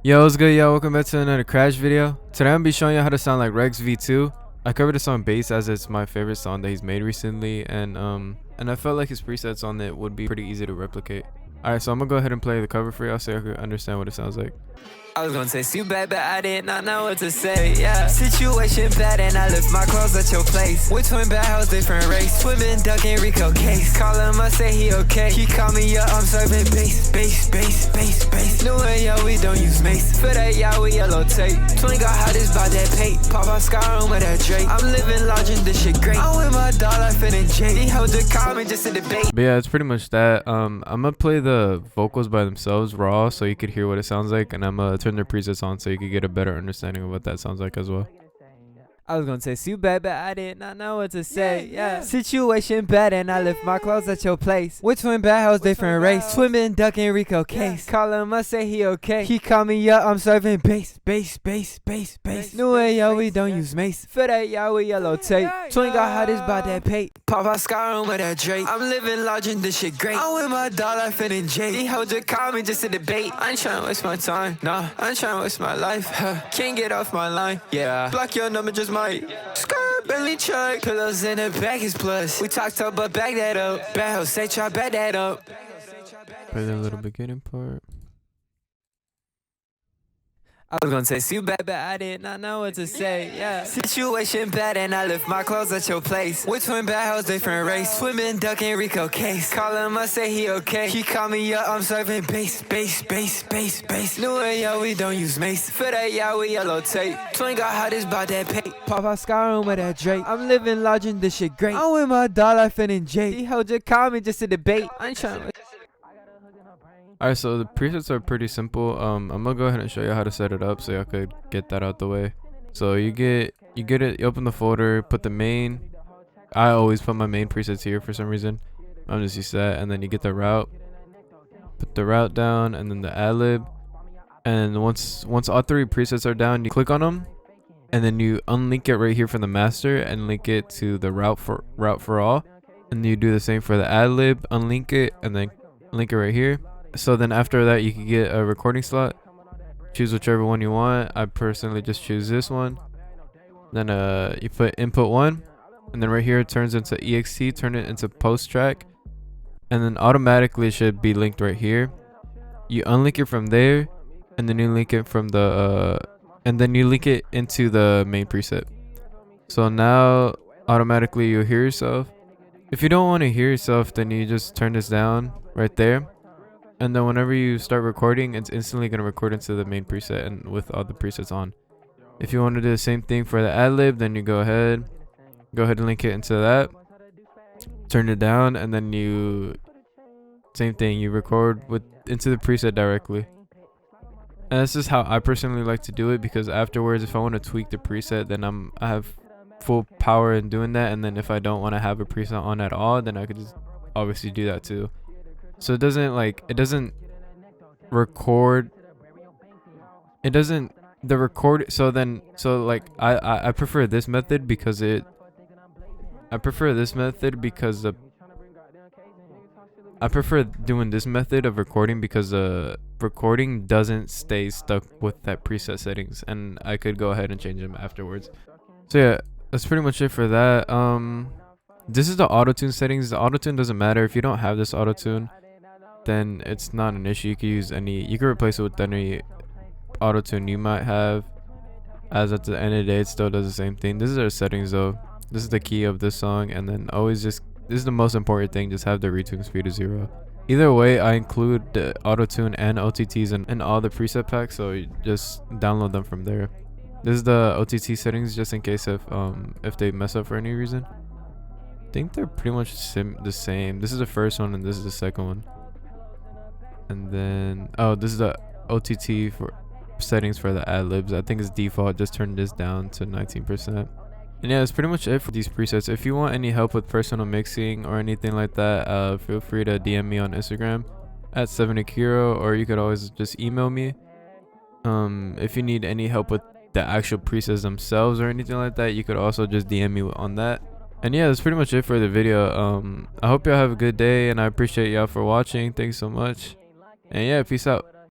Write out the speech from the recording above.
Yo, what's good, y'all? Welcome back to another Crash video. Today I'm gonna be showing you how to sound like Rexv2. I covered the song Bass as it's my favorite song that he's made recently, and I felt like his presets on it would be pretty easy to replicate. Alright, so I'm gonna go ahead and play the cover for y'all so you can understand what it sounds like. I was gonna text you back, but I did not know what to say, yeah. Situation bad and I left my clothes at your place. With twin bad house, different race. Swimming, ducking, Rico case. Call him, I say he okay. He call me, yeah, I'm serving bass. New way, yeah, we don't use mace. For that, yeah, we yellow tape. Twin got hottest by that pay. Pop out scar on with that Drake. I'm living large and this shit great. I'm with my dollar finna J. He held the call me just to debate. But yeah, it's pretty much that. I'm gonna play the vocals by themselves raw so you could hear what it sounds like, and I'm gonna turn their presets on so you could get a better understanding of what that sounds like as well. I was gonna text you back, but I did not know what to say, yeah. Situation bad and I left my clothes at your place. With twin bad house, different race. Swimming, ducking, Rico case. Call him, I say he okay. He call me, yeah, I'm serving bass. New way, yeah, we don't use mace. For that, yeah, we yellow tape. Twin got hottest by that pay. Pop out scar on with that Drake. I'm living large and this shit great. I'm with my dollar finna J. He held your call me just to debate. I ain't tryna waste my time, nah. I ain't tryna waste my life, Can't get off my line, yeah. Block your number, just might. Skirt, barely check. Pillows in the back is plus. We talked up, but back that up. Bad house, say try back that up. Play the little beginning part. I was gonna text you back, but I did not know what to say, yeah. Situation bad and I left my clothes at your place. With twin bad house, different race. Swimming, ducking, Rico case. Call him, I say he okay. He call me, yeah, I'm serving bass. New way, yeah, we don't use mace. For that, yeah, we yellow tape. Twin got hottest by that pay. Pop out scar on with that Drake. I'm living large and this shit great. I'm with my dollar finna J. He held your call me just to debate. I ain't tryna. Alright, so the presets are pretty simple. I'm gonna go ahead and show you how to set it up so y'all could get that out the way. So you open the folder, put the main. I always put my main presets here for some reason. I'm just used to that. And then you get the route. Put the route down, and then the ad-lib. And once all three presets are down, you click on them, and then you unlink it right here from the master and link it to the route for all. And you do the same for the ad-lib, unlink it, and then link it right here. So then after that, you can get a recording slot. Choose whichever one you want. I personally just choose this one. Then you put input 1, and then right here it turns into ext, turn it into post track, and then automatically it should be linked right here. You unlink it from there, and then you link it from the and then you link it into the main preset. So now automatically you'll hear yourself. If you don't want to hear yourself, then you just turn this down right there. And then whenever you start recording, it's instantly going to record into the main preset and with all the presets on. If you want to do the same thing for the ad-lib, then you go ahead and link it into that. Turn it down, and then same thing, you record into the preset directly. And this is how I personally like to do it, because afterwards, if I want to tweak the preset, then I have full power in doing that. And then if I don't want to have a preset on at all, then I could just obviously do that too. So it doesn't record. It doesn't the record. So like I prefer this method because I prefer doing this method of recording because recording doesn't stay stuck with that preset settings, and I could go ahead and change them afterwards. So yeah, that's pretty much it for that. This is the auto-tune settings. The auto-tune doesn't matter if you don't have this auto-tune. Then it's not an issue. You can replace it with any auto-tune you might have, as at the end of the day it still does the same thing. This is our settings though. This is the key of this song, and then this is the most important thing, just have the retune speed to 0. Either way, I include the auto-tune and OTTs in all the preset packs, so you just download them from there. This is the OTT settings, just in case if they mess up for any reason. I think they're pretty much the same. This is the first one and this is the second one. And then this is the OTT for settings for the ad-libs. I think it's default. Just turn this down to 19%. And yeah, that's pretty much it for these presets. If you want any help with personal mixing or anything like that, feel free to DM me on Instagram at 7akkiro, or you could always just email me. If you need any help with the actual presets themselves or anything like that, you could also just DM me on that. And yeah, that's pretty much it for the video. I hope y'all have a good day, and I appreciate y'all for watching. Thanks so much. And yeah, peace out.